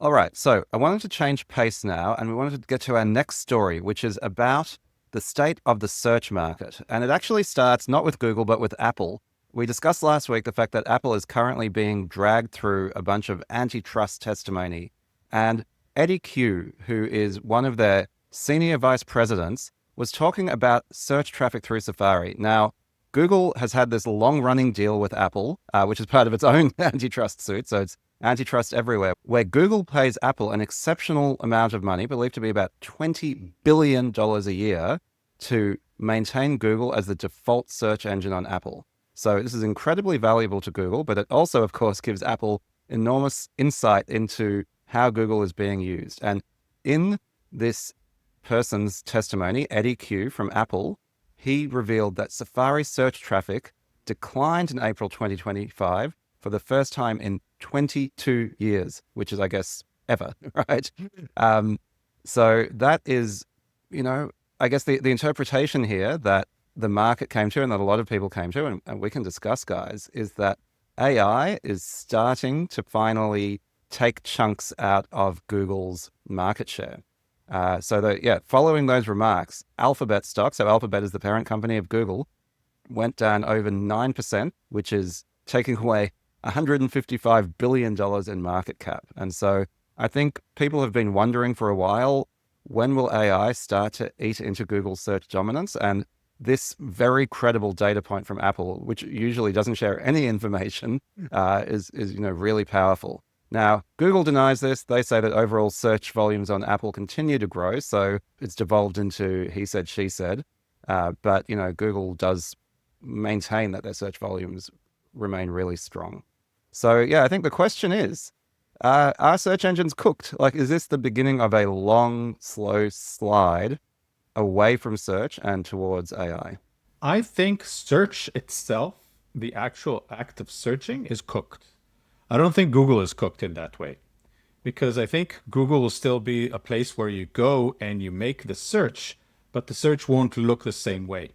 All right, so I wanted to change pace now, and we wanted to get to our next story, which is about the state of the search market. And it actually starts not with Google, but with Apple. We discussed last week the fact that Apple is currently being dragged through a bunch of antitrust testimony. And Eddie Q, who is one of their senior vice presidents, was talking about search traffic through Safari. Now, Google has had this long running deal with Apple, which is part of its own antitrust suit. So it's antitrust everywhere, where Google pays Apple an exceptional amount of money, believed to be about $20 billion a year, to maintain Google as the default search engine on Apple. So this is incredibly valuable to Google, but it also, of course, gives Apple enormous insight into how Google is being used. And in this person's testimony, Eddie Q from Apple, he revealed that Safari search traffic declined in April 2025 for the first time in 22 years, which is, I guess, ever, right? So that is, I guess the interpretation here that the market came to and that a lot of people came to, and we can discuss, guys, is that AI is starting to finally take chunks out of Google's market share. Following those remarks, Alphabet stock, so Alphabet is the parent company of Google, went down over 9%, which is taking away $155 billion in market cap. And so I think people have been wondering for a while, when will AI start to eat into Google's search dominance? And this very credible data point from Apple, which usually doesn't share any information, is really powerful. Now, Google denies this. They say that overall search volumes on Apple continue to grow. So it's devolved into he said, she said. But Google does maintain that their search volumes remain really strong. So, yeah, I think the question is, are search engines cooked? Like, is this the beginning of a long, slow slide away from search and towards AI? I think search itself, the actual act of searching, is cooked. I don't think Google is cooked in that way, because I think Google will still be a place where you go and you make the search, but the search won't look the same way.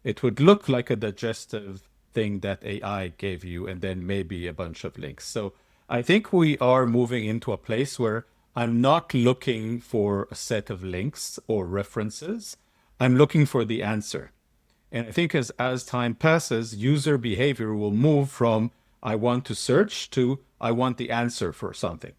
It would look like a digestive thing that AI gave you, and then maybe a bunch of links. So I think we are moving into a place where I'm not looking for a set of links or references. I'm looking for the answer. And I think as time passes, user behavior will move from I want to search to I want the answer for something.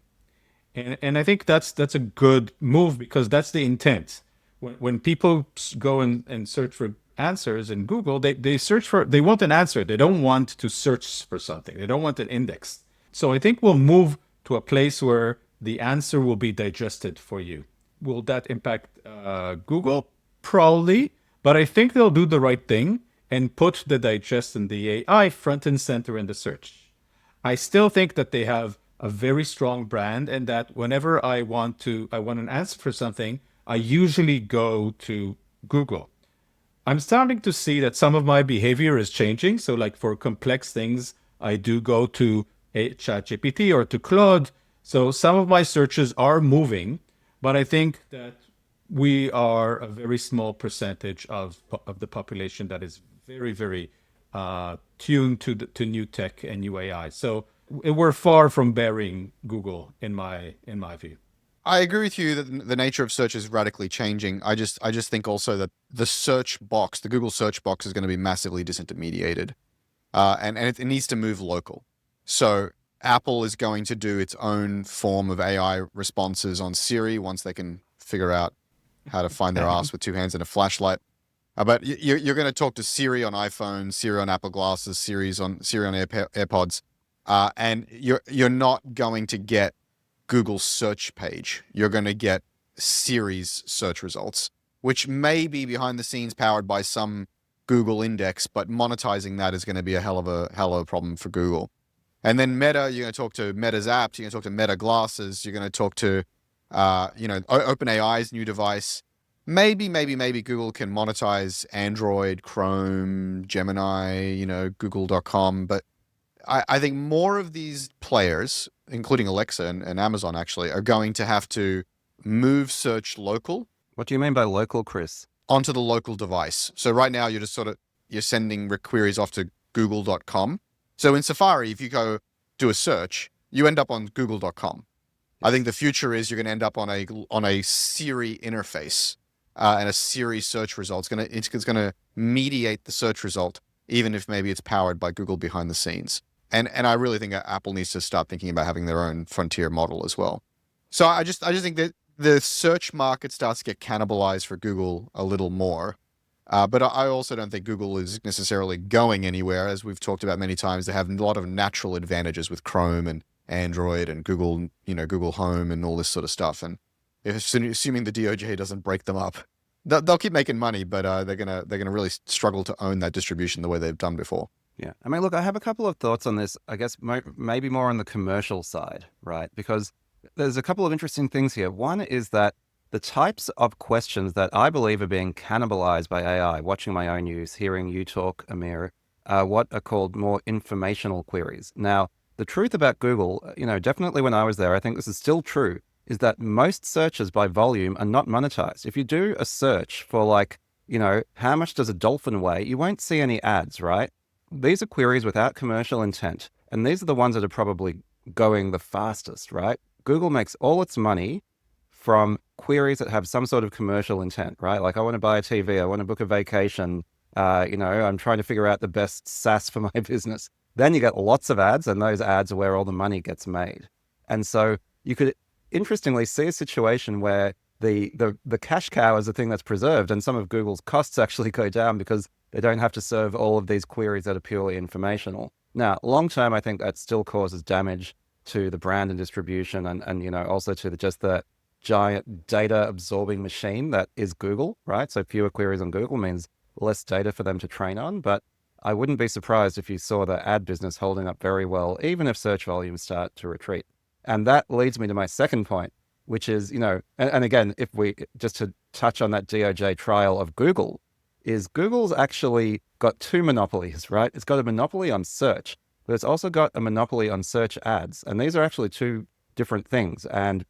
And I think that's a good move, because that's the intent. When people go and search for answers in Google, they want an answer. They don't want to search for something. They don't want an index. So I think we'll move to a place where the answer will be digested for you. Will that impact Google? Probably, but I think they'll do the right thing and put the digest and the AI front and center in the search. I still think that they have a very strong brand, and that whenever I want an answer for something, I usually go to Google. I'm starting to see that some of my behavior is changing. So like for complex things, I do go to a ChatGPT or to Claude. So some of my searches are moving, but I think that we are a very small percentage of the population that is very, very tuned to new tech and new AI. So we're far from burying Google in my view. I agree with you that the nature of search is radically changing. I just think also that the search box, the Google search box, is going to be massively disintermediated, and it needs to move local. So Apple is going to do its own form of AI responses on Siri once they can figure out how to find their ass with two hands and a flashlight. But you're going to talk to Siri on iPhone, Siri on Apple glasses, Siri on AirPods, and you're not going to get Google's search page. You're going to get Siri's search results, which may be behind the scenes powered by some Google index, but monetizing that is going to be a hell of a problem for Google. And then Meta, you're going to talk to Meta's apps, you're going to talk to Meta glasses, you're going to talk to OpenAI's new device. Maybe Google can monetize Android, Chrome, Gemini, Google.com. But I think more of these players, including Alexa and Amazon actually, are going to have to move search local. What do you mean by local, Chris? Onto the local device. So right now you're just you're sending queries off to google.com. So in Safari, if you go do a search, you end up on google.com. I think the future is you're going to end up on a Siri interface, and a Siri search result. It's going to mediate the search result, even if maybe it's powered by Google behind the scenes. And I really think that Apple needs to start thinking about having their own frontier model as well. So I just think that the search market starts to get cannibalized for Google a little more. But I also don't think Google is necessarily going anywhere. As we've talked about many times, they have a lot of natural advantages with Chrome and Android and Google, Google Home and all this sort of stuff. And assuming the DOJ doesn't break them up, they'll keep making money, but they're gonna really struggle to own that distribution the way they've done before. Yeah. I mean, look, I have a couple of thoughts on this, I guess maybe more on the commercial side, right? Because there's a couple of interesting things here. One is that the types of questions that I believe are being cannibalized by AI, watching my own use, hearing you talk, Amir, are what are called more informational queries. Now, the truth about Google, definitely when I was there, I think this is still true, is that most searches by volume are not monetized. If you do a search for how much does a dolphin weigh, you won't see any ads, right? These are queries without commercial intent, and these are the ones that are probably going the fastest, right? Google makes all its money from queries that have some sort of commercial intent, right? Like, I want to buy a TV, I want to book a vacation, I'm trying to figure out the best SaaS for my business. Then you get lots of ads, and those ads are where all the money gets made. And so you could interestingly see a situation where the cash cow is the thing that's preserved, and some of Google's costs actually go down because they don't have to serve all of these queries that are purely informational. Now, long term, I think that still causes damage to the brand and distribution, and also to the giant data absorbing machine that is Google, right? So fewer queries on Google means less data for them to train on. But I wouldn't be surprised if you saw the ad business holding up very well, even if search volumes start to retreat. And that leads me to my second point, which is, and again, if we just to touch on that DOJ trial of Google, is Google's actually got two monopolies, right? It's got a monopoly on search, but it's also got a monopoly on search ads. And these are actually two different things. And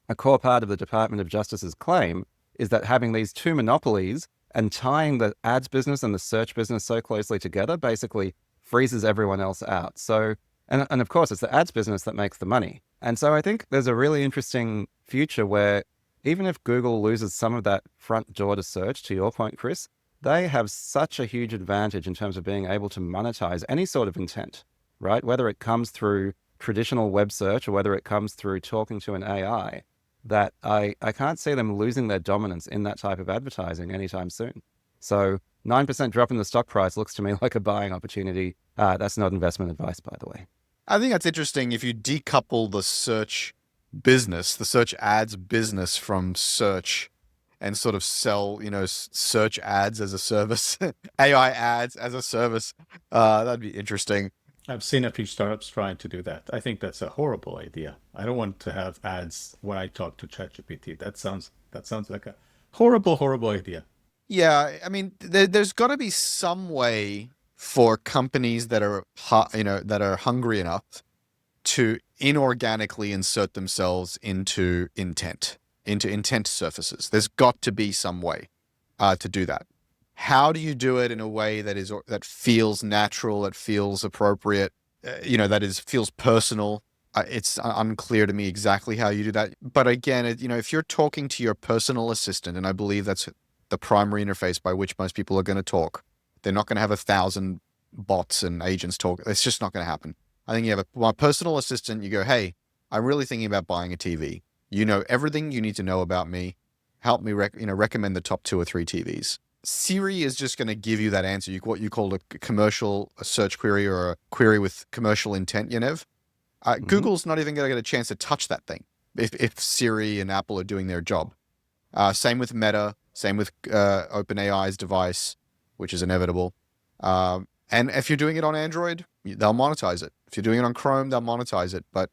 a core part of the Department of Justice's claim is that having these two monopolies and tying the ads business and the search business so closely together basically freezes everyone else out. So, and of course, it's the ads business that makes the money. And so I think there's a really interesting future where even if Google loses some of that front door to search, to your point, Chris, they have such a huge advantage in terms of being able to monetize any sort of intent, right? Whether it comes through traditional web search or whether it comes through talking to an AI, that I can't see them losing their dominance in that type of advertising anytime soon. So 9% drop in the stock price looks to me like a buying opportunity. That's not investment advice, by the way. I think that's interesting if you decouple the search business, the search ads business from search, and sort of sell, search ads as a service, AI ads as a service. That'd be interesting. I've seen a few startups trying to do that. I think that's a horrible idea. I don't want to have ads when I talk to ChatGPT. That sounds like a horrible idea. Yeah, I mean, there's got to be some way for companies that are, that are hungry enough to inorganically insert themselves into intent surfaces. There's got to be some way to do that. How do you do it in a way that feels natural, that feels appropriate, feels personal? It's unclear to me exactly how you do that. But again, if you're talking to your personal assistant, and I believe that's the primary interface by which most people are going to talk, they're not going to have 1,000 bots and agents talk. It's just not going to happen. I think you have my personal assistant. You go, hey, I'm really thinking about buying a TV. You know everything you need to know about me. Help me, recommend the top 2 or 3 TVs. Siri is just going to give you that answer. What you call a search query or a query with commercial intent, Yaniv. Google's not even going to get a chance to touch that thing if Siri and Apple are doing their job. Same with Meta, same with OpenAI's device, which is inevitable. And if you're doing it on Android, they'll monetize it. If you're doing it on Chrome, they'll monetize it. But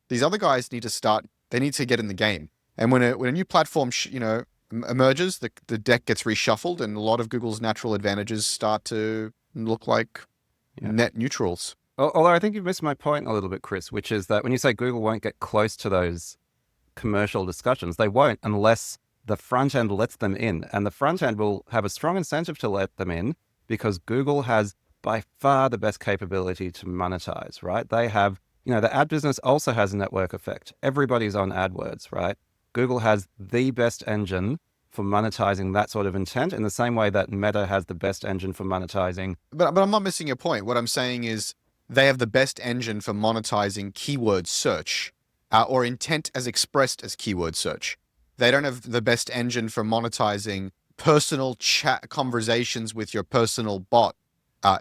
these other guys need to get in the game. And when a new platform, emerges, the deck gets reshuffled, and a lot of Google's natural advantages start to look like net neutrals. Although I think you've missed my point a little bit, Chris, which is that when you say Google won't get close to those commercial discussions, they won't unless the front end lets them in. And the front end will have a strong incentive to let them in because Google has by far the best capability to monetize, right? They have, the ad business also has a network effect. Everybody's on AdWords, right? Google has the best engine for monetizing that sort of intent in the same way that Meta has the best engine for monetizing. But I'm not missing your point. What I'm saying is they have the best engine for monetizing keyword search or intent as expressed as keyword search. They don't have the best engine for monetizing personal chat conversations with your personal bot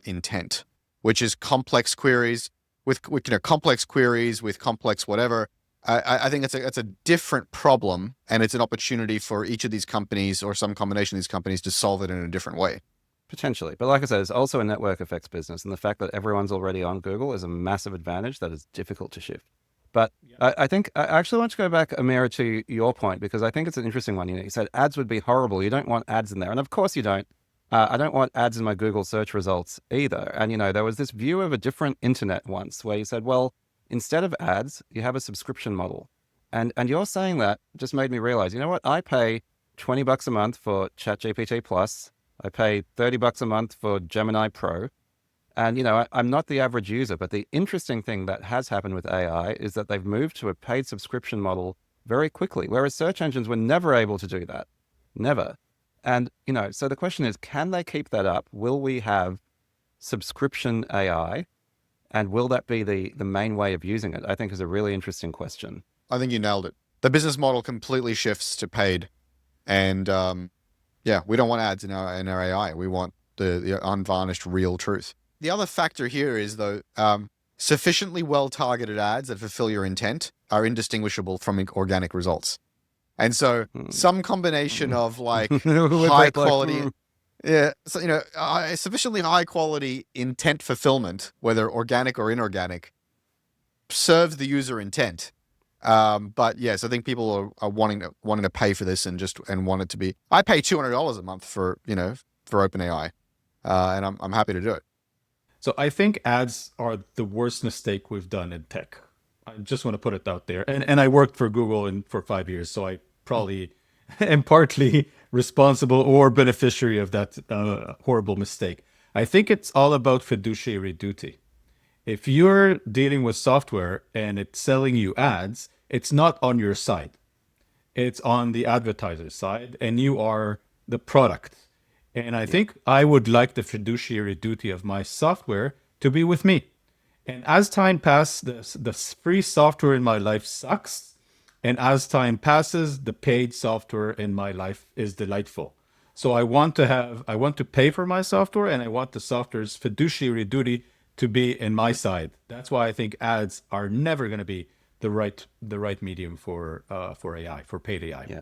intent, which is complex queries with complex queries with complex whatever. I think it's a different problem, and it's an opportunity for each of these companies or some combination of these companies to solve it in a different way. Potentially. But like I said, it's also a network effects business. And the fact that everyone's already on Google is a massive advantage that is difficult to shift. But I think I actually want to go back, Amir, to your point, because I think it's an interesting one. You said ads would be horrible. You don't want ads in there. And of course you don't. I don't want ads in my Google search results either. And, there was this view of a different internet once where you said, well, instead of ads, you have a subscription model. And you're saying that just made me realize, you know what? I pay $20 a month for ChatGPT Plus. I pay $30 a month for Gemini Pro. And, I'm not the average user, but the interesting thing that has happened with AI is that they've moved to a paid subscription model very quickly, whereas search engines were never able to do that. Never. And, so the question is, can they keep that up? Will we have subscription AI? And will that be the main way of using it? I think is a really interesting question. I think you nailed it. The business model completely shifts to paid. And we don't want ads in our AI. We want the unvarnished real truth. The other factor here is, though, sufficiently well-targeted ads that fulfill your intent are indistinguishable from organic results. And so some combination of high quality, sufficiently high quality intent fulfillment, whether organic or inorganic, serves the user intent. But yes, I think people are wanting to pay for this and want it to be. I pay $200 a month for OpenAI, and I'm happy to do it. So I think ads are the worst mistake we've done in tech. I just want to put it out there. And I worked for Google for 5 years, so I probably am partly responsible or beneficiary of that horrible mistake. I think it's all about fiduciary duty. If you're dealing with software and it's selling you ads, it's not on your side. It's on the advertiser's side, and you are the product. And I think I would like the fiduciary duty of my software to be with me. And as time passes, the free software in my life sucks. And as time passes, the paid software in my life is delightful. So I want to pay for my software, and I want the software's fiduciary duty to be in my side. That's why I think ads are never going to be the right medium for AI, for paid AI. Yeah.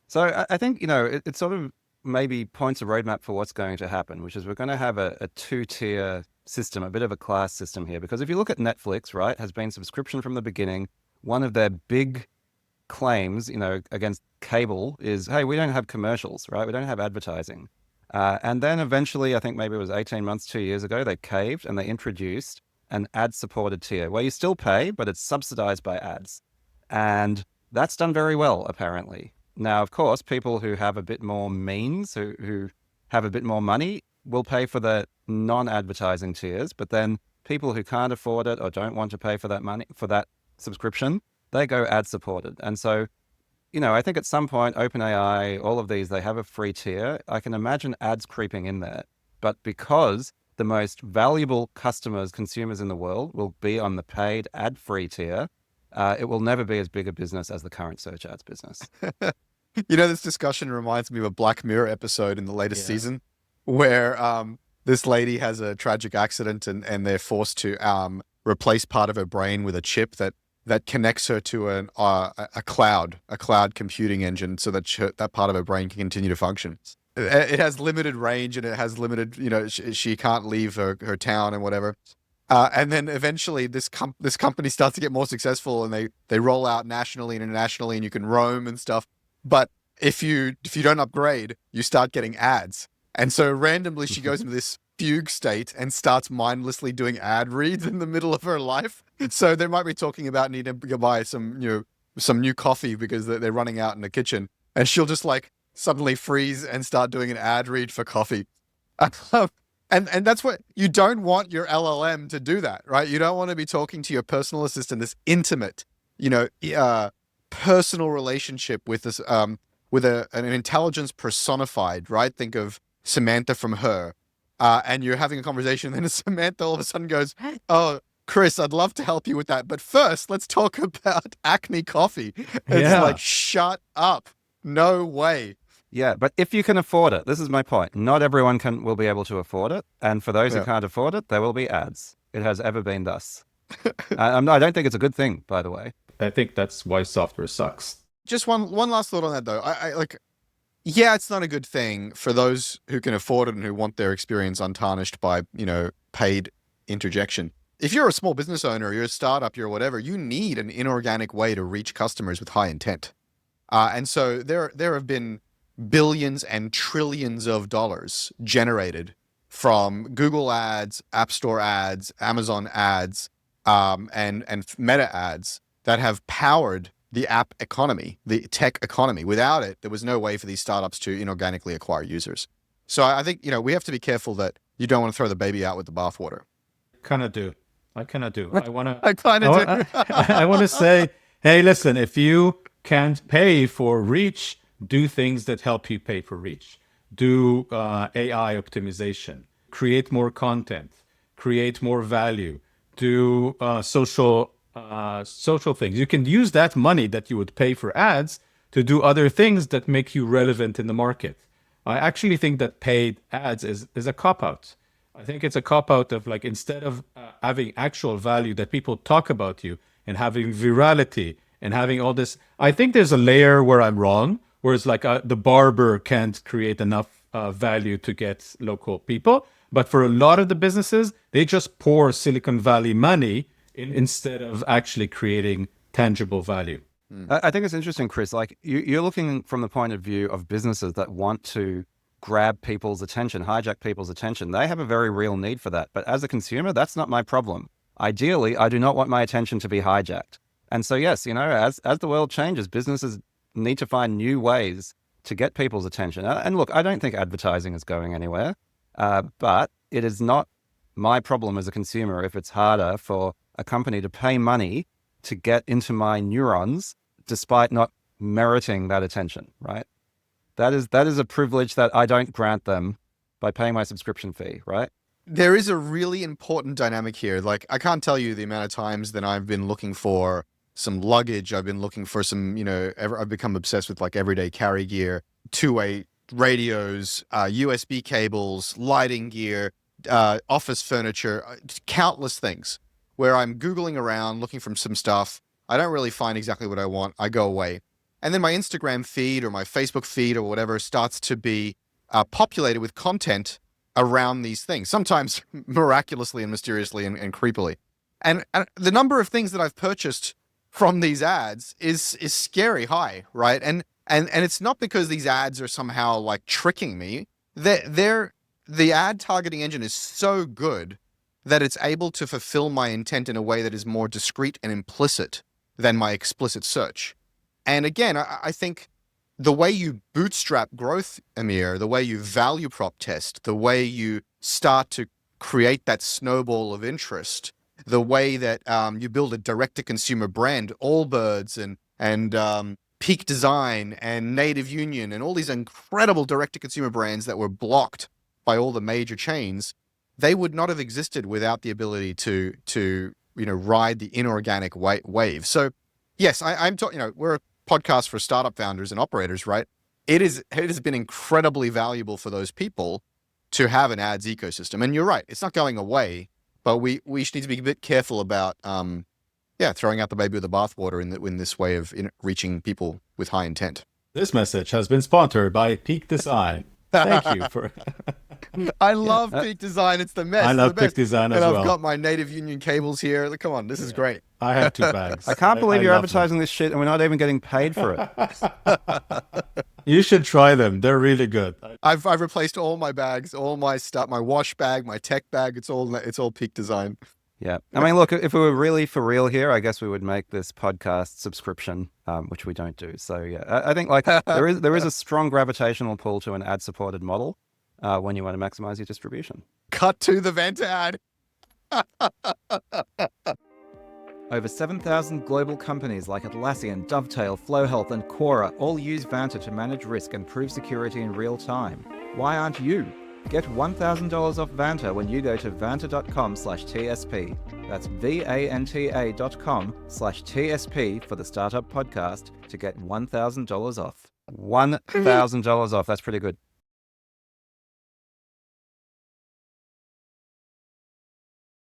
So I think, it sort of maybe points a roadmap for what's going to happen, which is we're going to have a two-tier system, a bit of a class system here. Because if you look at Netflix, right, has been subscription from the beginning. One of their big claims, against cable is, hey, we don't have commercials, right? We don't have advertising. And then eventually, I think maybe it was 18 months, 2 years ago, they caved and they introduced an ad-supported tier where you still pay, but it's subsidized by ads. And that's done very well, apparently. Now, of course, people who have a bit more means, who have a bit more money, will pay for the non-advertising tiers. But then people who can't afford it or don't want to pay for that money, for that subscription, they go ad-supported. And so, I think at some point, OpenAI, all of these, they have a free tier. I can imagine ads creeping in there. But because the most valuable consumers in the world will be on the paid ad-free tier, it will never be as big a business as the current search ads business. This discussion reminds me of a Black Mirror episode in the latest season where this lady has a tragic accident and they're forced to replace part of her brain with a chip that connects her to a cloud computing engine so that that part of her brain can continue to function. It has limited range and it has limited, she can't leave her town and whatever. And then eventually this company starts to get more successful and they roll out nationally and internationally and you can roam and stuff. But if you don't upgrade, you start getting ads. And so randomly she goes into this fugue state and starts mindlessly doing ad reads in the middle of her life. So they might be talking about needing to buy some new coffee because they're running out in the kitchen. And she'll just suddenly freeze and start doing an ad read for coffee. And that's what you don't want your LLM to do that, right? You don't want to be talking to your personal assistant, this intimate, personal relationship with this, with an intelligence personified, right? Think of Samantha from Her, and you're having a conversation, and then Samantha all of a sudden goes, "Oh, Chris, I'd love to help you with that, but first, let's talk about Acme coffee." It's Yeah. like, shut up. No way. Yeah, but if you can afford it, this is my point. Not everyone will be able to afford it, and for those who Yeah. can't afford it, there will be ads. It has ever been thus. I don't think it's a good thing, by the way. I think that's why software sucks. Just one last thought on that though. I like, yeah, it's not a good thing for those who can afford it and who want their experience untarnished by, paid interjection. If you're a small business owner, you're a startup, you're whatever, you need an inorganic way to reach customers with high intent. And so there have been billions and trillions of dollars generated from Google ads, App Store ads, Amazon ads, and Meta ads that have powered the app economy, the tech economy. Without it, there was no way for these startups to inorganically acquire users. So I think, we have to be careful that you don't want to throw the baby out with the bathwater. Kind of do. I kind of do. I want to. I kind of do. I want to say, hey, listen, if you can't pay for reach, do things that help you pay for reach. Do AI optimization. Create more content. Create more value. Do social things. You can use that money that you would pay for ads to do other things that make you relevant in the market. I actually think that paid ads is a cop-out. I think it's a cop-out of like, instead of having actual value that people talk about you and having virality and having all this, I think there's a layer where I'm wrong, where it's like the barber can't create enough value to get local people. But for a lot of the businesses, they just pour Silicon Valley money instead of actually creating tangible value. I think it's interesting, Chris. Like you're looking from the point of view of businesses that want to grab people's attention, hijack people's attention. They have a very real need for that. But as a consumer, that's not my problem. Ideally, I do not want my attention to be hijacked. And so, yes, as the world changes, businesses need to find new ways to get people's attention. And look, I don't think advertising is going anywhere, but it is not my problem as a consumer if it's harder for a company to pay money to get into my neurons despite not meriting that attention, right? That is a privilege that I don't grant them by paying my subscription fee, right? There is a really important dynamic here. Like, I can't tell you the amount of times that I've been looking for some luggage. I've been looking for some, I've become obsessed with like everyday carry gear, two-way radios, USB cables, lighting gear, office furniture, countless things where I'm Googling around looking for some stuff. I don't really find exactly what I want. I go away. And then my Instagram feed or my Facebook feed or whatever starts to be populated with content around these things, sometimes miraculously and mysteriously and creepily. And the number of things that I've purchased from these ads is scary high, right? And it's not because these ads are somehow like tricking me. The ad targeting engine is so good that it's able to fulfill my intent in a way that is more discreet and implicit than my explicit search. And again, I think the way you bootstrap growth, Amir, the way you value prop test, the way you start to create that snowball of interest, the way that you build a direct-to-consumer brand, Allbirds and Peak Design and Native Union and all these incredible direct-to-consumer brands that were blocked by all the major chains, they would not have existed without the ability to ride the inorganic wave. So, yes, I'm talking. We're a podcast for startup founders and operators, right? It has been incredibly valuable for those people to have an ads ecosystem. And you're right, it's not going away, but we should need to be a bit careful about throwing out the baby with the bathwater in this way of reaching people with high intent. This message has been sponsored by Peak Design. Thank you for. I love Peak Design. It's the best. I love Peak Design as well. And I've got my Native Union cables here. Come on, this is great. I have 2 bags. I can't believe you're love advertising this shit and we're not even getting paid for it. You should try them. They're really good. I've replaced all my bags, all my stuff, my wash bag, my tech bag. It's all Peak Design. Yeah. I mean, look, if we were really for real here, I guess we would make this podcast subscription, which we don't do. So yeah, I think like there is a strong gravitational pull to an ad-supported model when you want to maximize your distribution. Cut to the Vanta ad. Over 7,000 global companies like Atlassian, Dovetail, Flow Health, and Quora all use Vanta to manage risk and prove security in real time. Why aren't you? Get $1,000 off Vanta when you go to vanta.com/TSP. That's VANTA.com/TSP for the Startup Podcast to get $1,000 off. $1,000 off. That's pretty good.